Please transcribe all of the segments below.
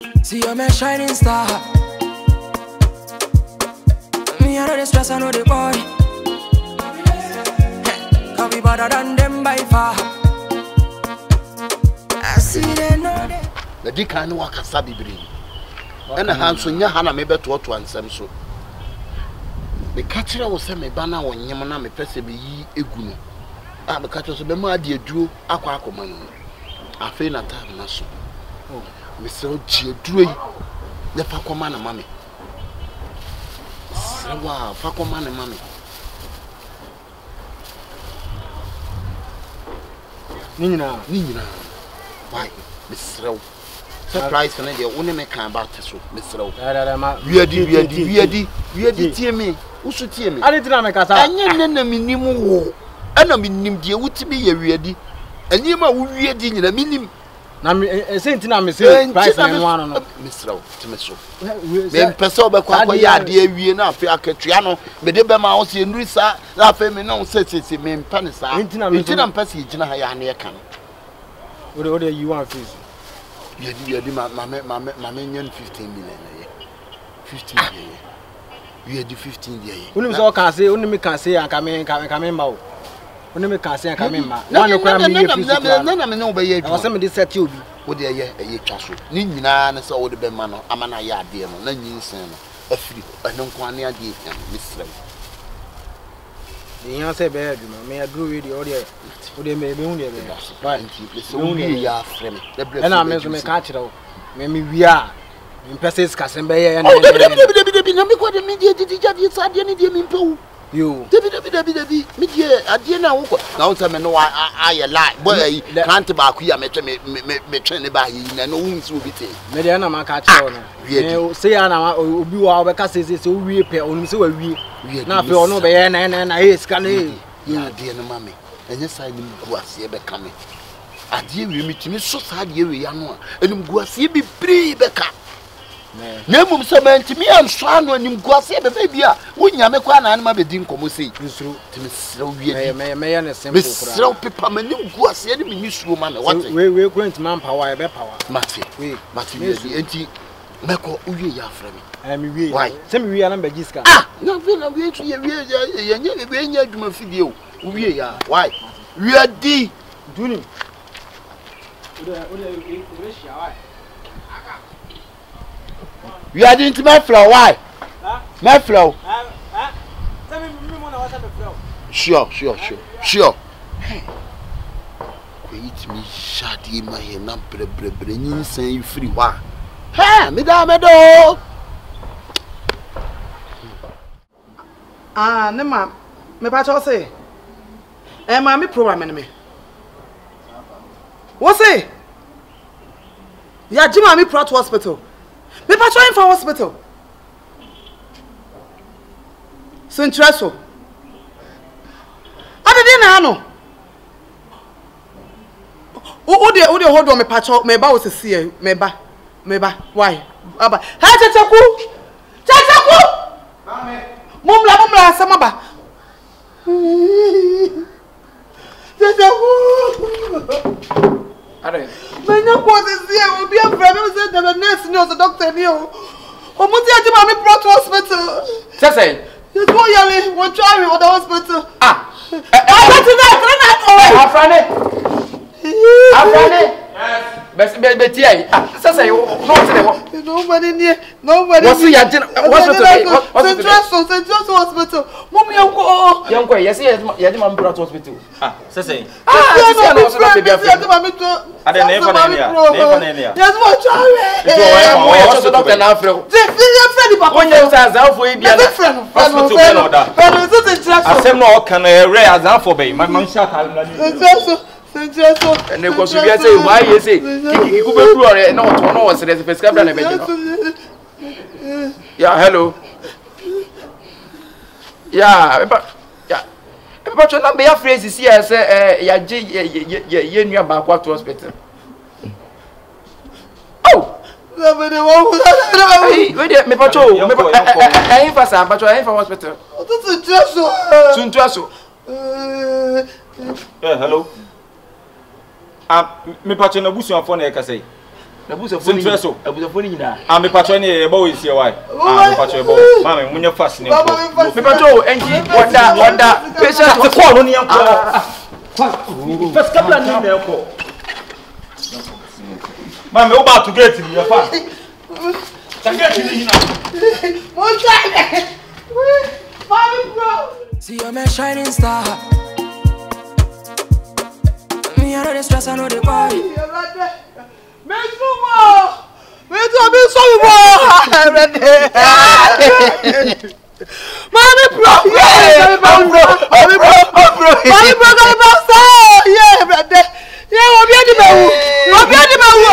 See you're my shining star. Me I know the stress, I know the boy. Can't be better than them by far. I see they know they. The dick I know I can sabi bring. And the hands on your hand, I may bet what one some so. The catcher was send me banner on Yamana, me person be ye eguno. I'm a catcher, so the more dear drew aquacoman. I feel not time, Nasso. Oh, Mr. Drew, the Facoman, mammy. Wow, Facoman, mammy. Nina. Why, Miss Rowe? Surprise, and I only make about this, Miss Rowe. We are me. Who should hear me? I didn't make us. I minimum. And I mean, dear, would to be a ready. And you might be ready in a minimum. I'm saying, I'm saying, Miss Rowe, to Miss Rowe. Then Pessoa, quite dear, we are not Catriano, but the Bama and Risa, La Femino says it's a main panisa. I'm passage in a high can. What order you want, please? You are my minion 15 million a year. 15 years. We are the 15 years. Only so can say, only me can say, I come in, out. Only me can say, I come in, man. None of them know by you. I was somebody set you. What they are a year castle. Nina, and so the Bemano, Amanaya, dear, none you send a free, I don't want near the Miss Lay. The answer bedroom, may I do with the audio? Would they may be only a only a friend. And I meant to make catch it out. Maybe we are. In Pessis Casembe and the media did you David, media, I didn't know. Now, some know I lie. Boy, can't about here, me train about you, and no wounds will be taken. Mediana, my catch on. Say, Anna, you are because it's so we pay on so we now feel no bay and I scan you, dear mammy. And yes, I didn't go see a coming. I dear we meet me so sad, you young one, and go see be pretty becca. Never so to me, I'm strong when you go see the baby. When you make one animal, be didn't come see. It's true to Miss Sylvia, may understand. Miss Slow Pippa, and you go see any newswoman. What we're going to manpower, power. Matty, Matty, Mako, we are friend. I'm why? Send me a number, Giska. Ah, no, we are my video. We are why? We are D. Doing. You are into my flow, why? My flow. Sure. Hey, wait me, shady my number, bringing say you free. Why? Hey, Madame, ah, no, ma'am. Me patch say. Mammy program me. What's it? Yeah, Jim, I'm brought to hospital. Me patrolling for hospital. Centraso. I didn't know. Who the hold on me patrol? Me ba was see me ba. Why? Aba. Hey, Kyekyeku. Mama. Mumla samaba. Kyekyeku. My neighbor is here. Will be a friend. Said the nurse knows the doctor knew. Oh, Mutia, mommy brought to hospital. Say, you go, Yali. We'll try me with the hospital. Ah, yes. Betty, say, nobody near. Nobody. What's the hospital? Mommy, uncle, yes, Yadimam brought hospital. Ah, say, I don't never know. Yes, what child? Doctor now, when you say, be a different hospital. I say, no, can a rare as alphabet. My mom shot. And they go to say, why you say, you go not to know what's the prescription. Yeah, hello. Yeah, but you're not be afraid to see us, you about what hospital. Oh, wait, me patrol, I ain't fast, but I ain't for hospital. Soon to us. Hello. Me patrol no bush on phone, I can say. Na busa phone. Sinteso. Abusa phone nyina. Ah me patro ne e bo isi why? Ah me patro e bo. Mama munye fast ne. Me patro enji wanda patient te call no ne enko. First kabla ni ne enko. Mama o ba to gate ni fa. Tangeti ni hina. Mo try. Mommy bro. See you're my shining star. Me I know the stress, I know the body. Me too more. Me too be so more. Mommy bro. Mommy bro. Mommy bro got the boss. Yeah, brother. Yeah, obi adi bawu. Obi adi bawu.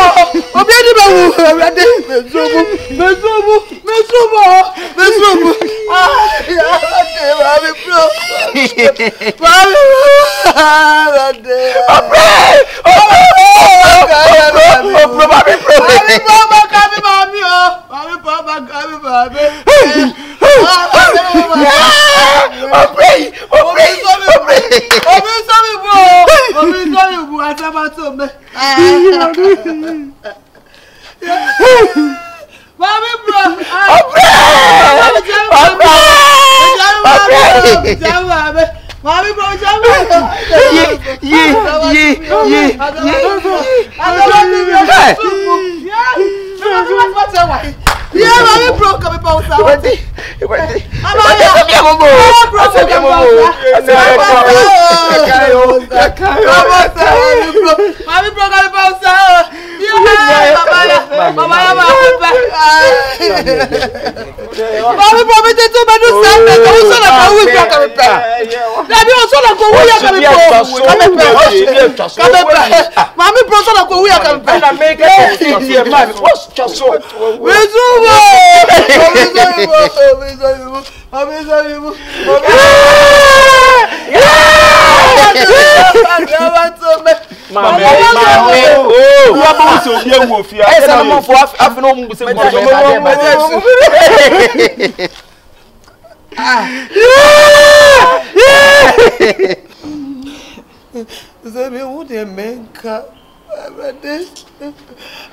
Obi adi bawu. Brother. Me sumo. Ah, yeah, mommy bro. Mommy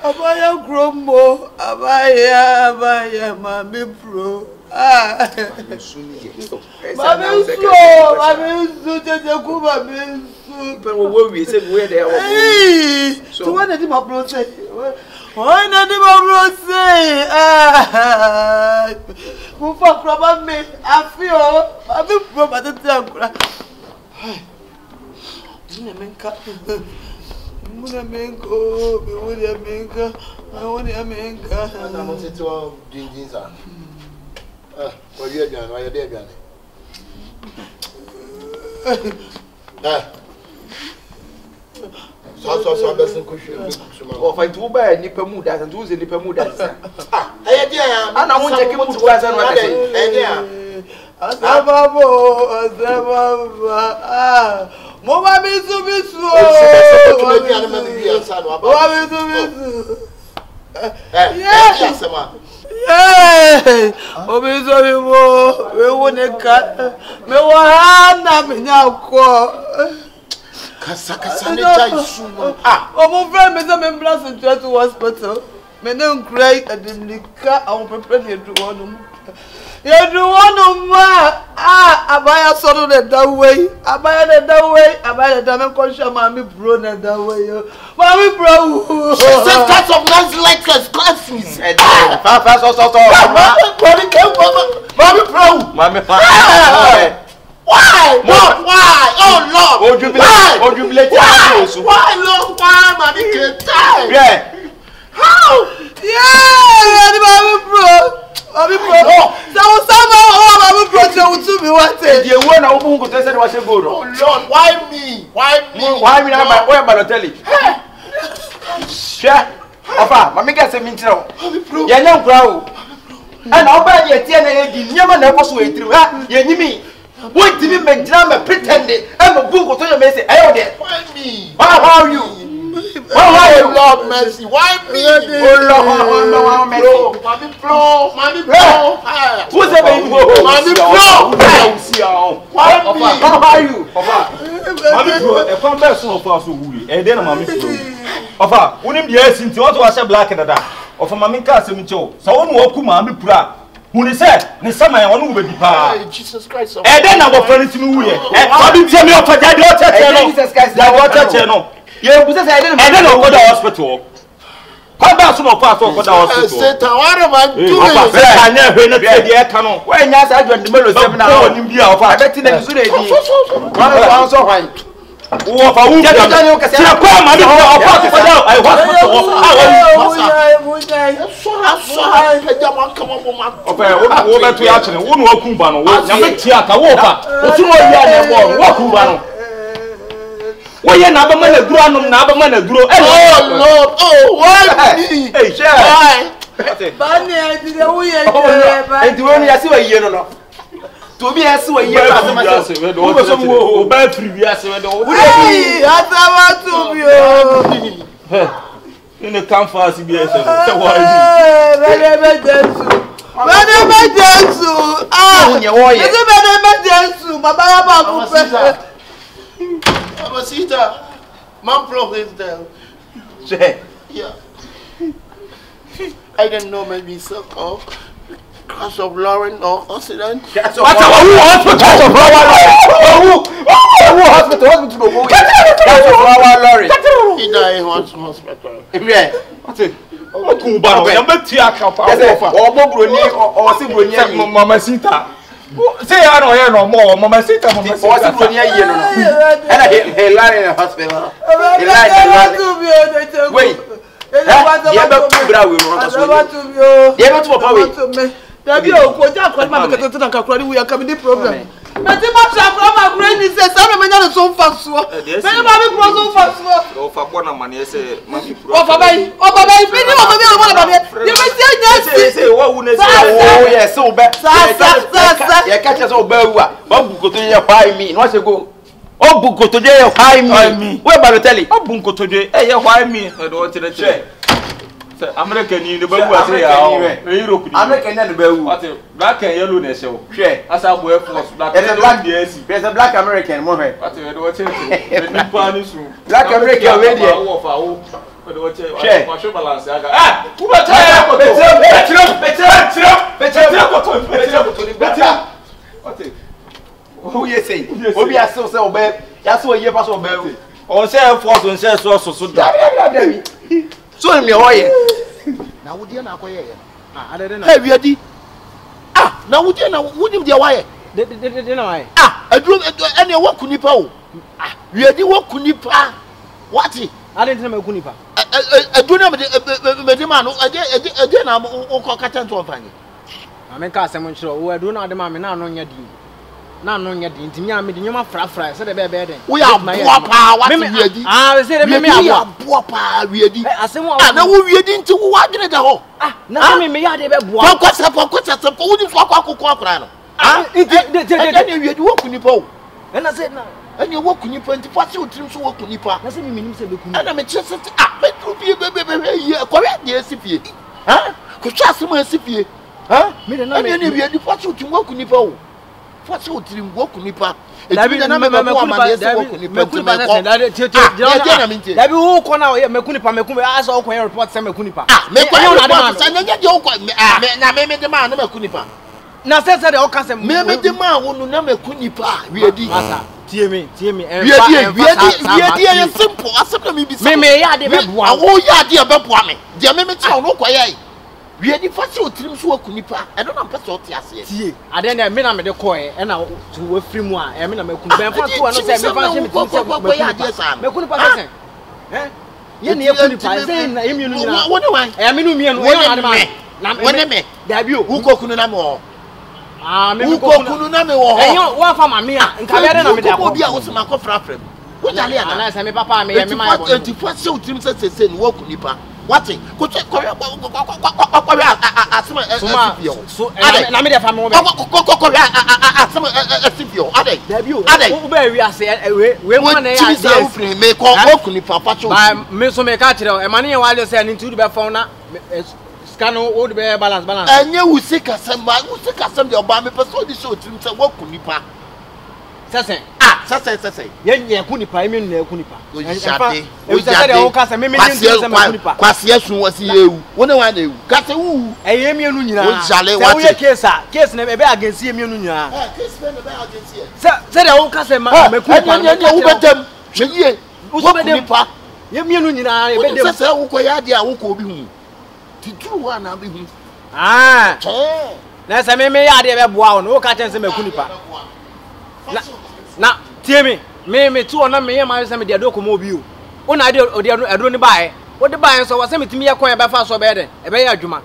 Abaya grumbo, abaya, mommy bro. Mami so jeje ku mami so. But we say where they are. So when did my bro say? When did my bro say? Mo fa kraba me, afio, mami bro ba te ankura. Muna menka. Muna menko, muna menka. I want to menka. I'm going to do well, you're done. Why are you there? So, best cushion. Or fight to buy a nipper mood as and do the nipper mood as I want to keep to guys and Asamoah, Mama bisu. Yeah, obizo mo, we wone ka, me wa na me nyako. Kasa ne jai sumo. Omo friend me say me blast into hospital. Me no cry adimnika, I won prepare you do one. You do one ma. Abaya soro that way. Abaya that way. Abaya that me conscious mommy bro that way. Mommy bro. Some types of non-lectures classes. Fast. Mommy bro. Why? Oh Lord. Why Lord? Why mommy can't die? Yeah. How? Yeah, mommy bro. Mommy bro. Mommy bro to me what? You want to open go say was go. Oh Lord, why me? Why me na why Balotelli? Sha. Papa, mama get say me ntiro. Ya nya nkura o. And oba ye tie na ye di nyama na ekoso etiri ha. Ye nyimi. What did you make drama pretending? I'm a book to your message. Why me? How are you? Why Lord mercy? Why me? Oh Lord, Mommy blow. who's the baby? Mommy blow. Why me? How are you? Papa. Mommy blow. A fan best so far so we. And then mommy blow. Ofa, unim the yes into what was a black and that. Of a mamika semicho. So one walk ma pura. Who is said, the summer I want to be pa. Jesus Christ. And then our friends to me. I didn't tell me of that daughter channel. Jesus Christ, that water channel. Yeah, because I didn't go to the hospital. Come back to my pastor for the hospital. Satan, what am I doing? I never know the canon. When you ask, I went to the seminar. I bet in the Sunday. One of our wine. Oh, for who? To be as well, yes, in the campfire, CBS. I didn't know maybe so. Crash of Lauren or accident. What's our hospital? Hospital. He died in hospital. Yeah. What's it? Oh, Kuba. I'm a Mama Sita. Say I don't hear no more. Mama Sita. Mama Sita. And I hit a line in the hospital. Wait. Dabi o ko ja ko ma beketo na kakura ni we are coming the problem. But ma try from my brain is say some me na so faso. Me ma be pro so faso. O fa bona mane say ma be pro. O baba me ni o baba me. You be say yes. Say what we say. Oh yes, so be. Sa. Ya catch us o be wu a. Ba bu ko to ye why me. No say go. O bu ko to ye why me. We ba tell you. O bu ko to ye why me. E do tire tire. American in the Babu say Europe. American and the Babu. What black and yellow na show. Share. As I wear for black. There's a black American moment. What you do it? Black American already. Share. Balance. Ah, who are tired? Who you say? Obi aso say obe. Ya so ye pass obe. On say force on say so da. So me oye. Na wo die na akoye ye. Ah, ade na. Hey, wiadi. Ah, na wo die na wo nim die waye. De na waye. Ah, aduro ene wo kunipa o. Ah, wiadi wo kunipa. Wati? Ade na me kunipa. Aduro na me de ma no, ade na wo ko kata nto mfanye. Ameka asem nchiro, wo aduro na ade ma me na no nya di. Na no nya di ntimi a me di nyoma frafra se de be de. Wo ya boa pa wati wiadi. Ah, se de me ya boa pa wiadi. Asamoah. Ah, na wo wiadi nti wo adwene da ho. Ah, na me ya de be boa. Kwasa wo ni so akwa akra no. Ah, de wiadi wo kunipa o. Na se na. Ene wo kunipa nti fa se otrim so wo kunipa. Na se me minim se be kunipa. Ana me chese ah, me tru bi ye kwa de asifie. Ha? Ko twa asem asifie. Ha? Me de na me. Ene wiadi fa se otrim wo kunipa o. Fa se otrim wo kunipa. Dabi na me kunipa Dabi wo ko na me kunipa asa wo ko report say me kunipa. Ah, me ko report say nya je wo ko na me de ma na me kunipa. Na say de o ka say me de ma wo no na me kunipa wiadi. Asa tie me wiadi ya simple asem na me bi say. Me ya de be boa. Wo ya de be boa me. De me ti wo ko ya yi. Wiadi fa se otrim so akunipa. E do na pese o ti ase. Tie. Ade na me na me de ko e na to we free mu a e me na me kunipa. Ben fa to no say me fa se me ti say me kunipa say. Ye ne kunipa say na ye mienu nyina. Wo ne wan? E me no mienu wo na de ma. Na wo me. Dabi o. Wo ko kunu na me wo. Ah, me ko kunu na me wo. E yo wo fa ma me a nka be de na me da ko. Ko bi a wo se ma ko frafrem. Wo jale ya na say me papa me ye me ma ya bo. Enti fa se otrim se ni wo kunipa. What? Go check. So na me dey fa me wo ade wo be wi ase we mo na ya dey me ko okuni papa cho me so me ka kire e ma ne wa le say ni ntu be fa na scan wo de be balance enye wo sika sem de oba me person di show trim say wo kuni pa sese sasa ye kunipa emi na kunipa ojade kwase asu wasi ewu wona wa na ewu kase wu emi enu nyina ojale wati wo ye case na ebe agency emi enu nyina case na ebe agency se de wo kase ma kunipa na wo betem hweye wo kunipa emi enu nyina ebe dem sasa wo koya de a wo ko obi hu titru wa na bi hu na se me ya de be boa wo no wo ka chen se makunipa na tie me tu ona me ye ma se me de do ko mo bi o una de ado ni bae wo de bae so wo se me timi ye kon e be fa so be de e be ya adwuma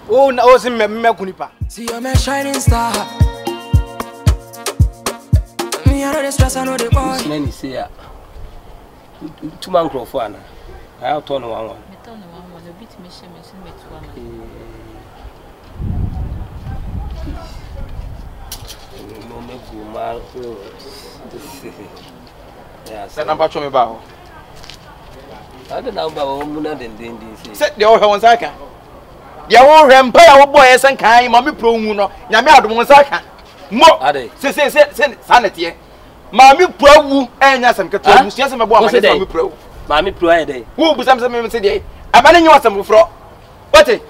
o se me makunipa see you're my shining star me I know the stress I know the boy nani say ya tu man crofo ana I turn one me turn one no bit me she me tu ana no me go mal yeah say number cho me ba ho ada number o mu na den say say de o hwe won sa ka de wo hwe mpa ya wo boy sen kan ma me pro hu no nyame adom won sa ka mo se sanete ma me pro wu enya sem keto mu sia sem bo amane ma me pro ma me pro aye dey wo bu sam me se dey abane nyi wasam fro ote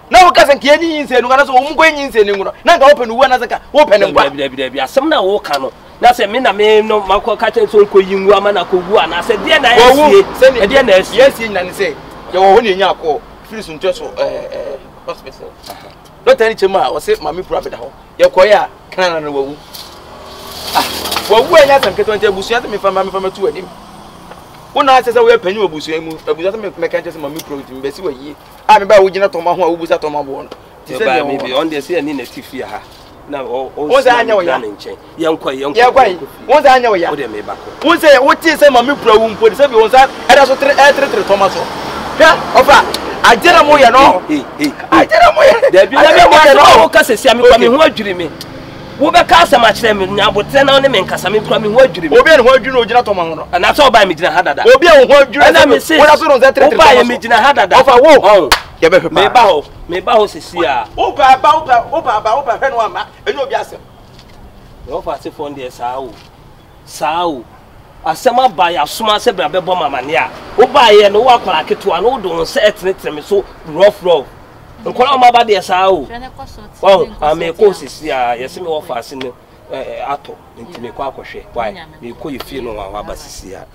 na wo kasan ke nyi nse nu kana so wo mko nyi nse ne nguro na ka wo penu wo na saka wo penu kwa bi asem na wo ka no na se me na me no makọ ka chen so ko yinwu ama na ko wu ana se de na yasie e de na yasie yasie nya ne se ye wo ne nya akọ firi sun teso hospital no tani chema o se mami pro abeda ho ye koya kana na wawu wawu enya sam keto nte busu ya se me fa tu adim una se we panyi obusu emu abusu se me kan se mami pro ti mbesi wayi a me ba wo gina toma ho a wo busa toma bo no ti se me bi on de se ni na tifia ha na o se anya wo ya yenkwa won se anya wo ya o de me ba ko won se wo ti se mami pro wu mpo de se bi won sa era so 3 toma so ya ofa ajera mo ya no ajera mo ya da bi na me no ka se sia me kwa me ho adwiri me wo be ka asama kire me nya botre na ne me nkasa me kwa me ho adwiri me obi en ho adwiri o gina toma ho no na so ba me gina ha dada obi en ho adwiri na me se wona so no 3 toma so me gina ha dada ofa wo ye be hwe me ba ho se sia o ba hwe no ama eni obi asem no fa se fon de sao asema ba ya soma se bra be bo mama ne a wo ba ye no wa kwara keto ano do se etenetre me so rough nkola ma ba de sao ame ko sisi a yesi me wo fa ase ne ato ntime kwa akohwe why me ko ye fie no wa ba sisi a